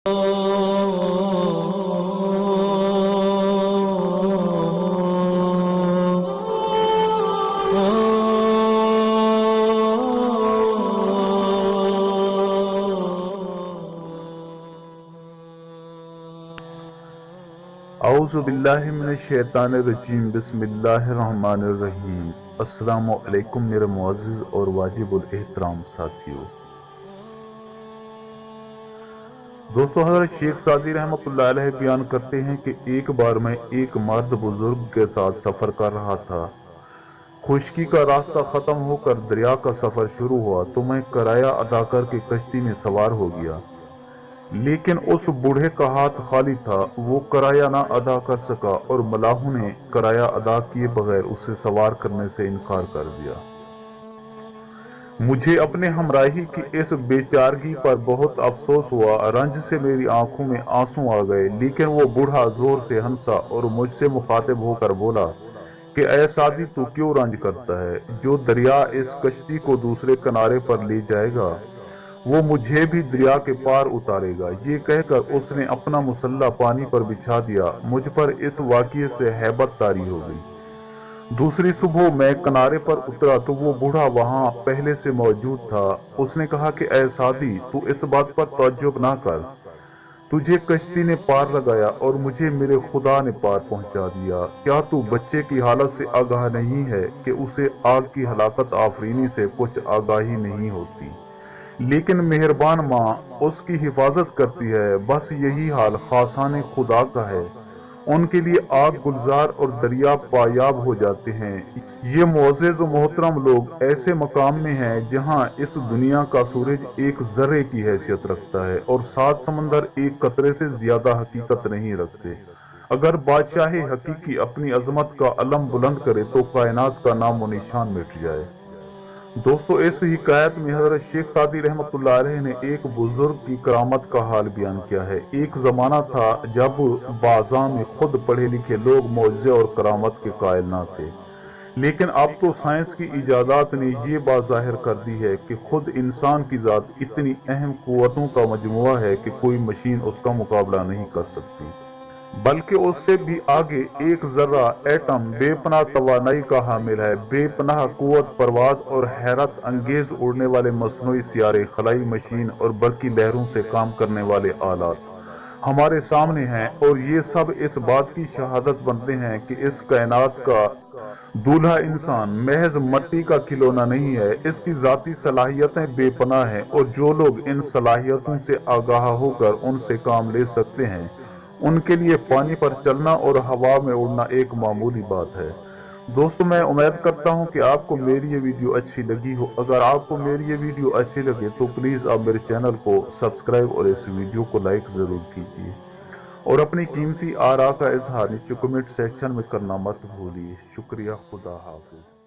اعوذ باللہ من الشیطان الرجیم بسم اللہ الرحمن الرحیم۔ السلام علیکم میرے معزز اور واجب الاحترام ساتھیو۔ دوستو، حضرت شیخ سعدی رحمۃ اللہ علیہ بیان کرتے ہیں کہ ایک بار میں ایک مرد بزرگ کے ساتھ سفر کر رہا تھا۔ خشکی کا راستہ ختم ہو کر دریا کا سفر شروع ہوا تو میں کرایہ ادا کر کے کشتی میں سوار ہو گیا، لیکن اس بوڑھے کا ہاتھ خالی تھا۔ وہ کرایہ نہ ادا کر سکا اور ملاحوں نے کرایہ ادا کیے بغیر اسے سوار کرنے سے انکار کر دیا۔ مجھے اپنے ہمراہی کی اس بے چارگی پر بہت افسوس ہوا۔ رنج سے میری آنکھوں میں آنسو آ گئے، لیکن وہ بوڑھا زور سے ہنسا اور مجھ سے مخاطب ہو کر بولا کہ اے سعدی، تو کیوں رنج کرتا ہے؟ جو دریا اس کشتی کو دوسرے کنارے پر لے جائے گا وہ مجھے بھی دریا کے پار اتارے گا۔ یہ کہہ کر اس نے اپنا مسلح پانی پر بچھا دیا۔ مجھ پر اس واقعے سے ہیبت طاری ہو گئی۔ دوسری صبح میں کنارے پر اترا تو وہ بوڑھا وہاں پہلے سے موجود تھا۔ اس نے کہا کہ اے سعدی، تو اس بات پر تعجب نہ کر، تجھے کشتی نے پار لگایا اور مجھے میرے خدا نے پار پہنچا دیا۔ کیا تو بچے کی حالت سے آگاہ نہیں ہے کہ اسے آگ کی ہلاکت آفرینی سے کچھ آگاہی نہیں ہوتی، لیکن مہربان ماں اس کی حفاظت کرتی ہے؟ بس یہی حال خاصان خدا کا ہے، ان کے لیے آگ گلزار اور دریا پایاب ہو جاتے ہیں۔ یہ معزز و محترم لوگ ایسے مقام میں ہیں جہاں اس دنیا کا سورج ایک ذرے کی حیثیت رکھتا ہے اور 7 سمندر ایک قطرے سے زیادہ حقیقت نہیں رکھتے۔ اگر بادشاہ حقیقی اپنی عظمت کا علم بلند کرے تو کائنات کا نام و نشان مٹ جائے۔ دوستو، اس حکایت میں حضرت شیخ سعدی رحمۃ اللہ علیہ نے ایک بزرگ کی کرامت کا حال بیان کیا ہے۔ ایک زمانہ تھا جب بازاں میں خود پڑھے لکھے لوگ معجزے اور کرامت کے قائل نہ تھے، لیکن اب تو سائنس کی ایجادات نے یہ بات ظاہر کر دی ہے کہ خود انسان کی ذات اتنی اہم قوتوں کا مجموعہ ہے کہ کوئی مشین اس کا مقابلہ نہیں کر سکتی، بلکہ اس سے بھی آگے ایک ذرہ ایٹم بے پناہ توانائی کا حامل ہے۔ بے پناہ قوت پرواز اور حیرت انگیز اڑنے والے مصنوعی سیارے، خلائی مشین اور برقی لہروں سے کام کرنے والے آلات ہمارے سامنے ہیں، اور یہ سب اس بات کی شہادت بنتے ہیں کہ اس کائنات کا دولہا انسان محض مٹی کا کھلونا نہیں ہے۔ اس کی ذاتی صلاحیتیں بے پناہ ہیں، اور جو لوگ ان صلاحیتوں سے آگاہ ہو کر ان سے کام لے سکتے ہیں ان کے لیے پانی پر چلنا اور ہوا میں اڑنا ایک معمولی بات ہے۔ دوستو، میں امید کرتا ہوں کہ آپ کو میری یہ ویڈیو اچھی لگی ہو۔ اگر آپ کو میری یہ ویڈیو اچھی لگے تو پلیز آپ میرے چینل کو سبسکرائب اور اس ویڈیو کو لائک ضرور کیجیے، اور اپنی قیمتی آراء کا اظہار نیچے کمنٹ سیکشن میں کرنا مت بھولیے۔ شکریہ، خدا حافظ۔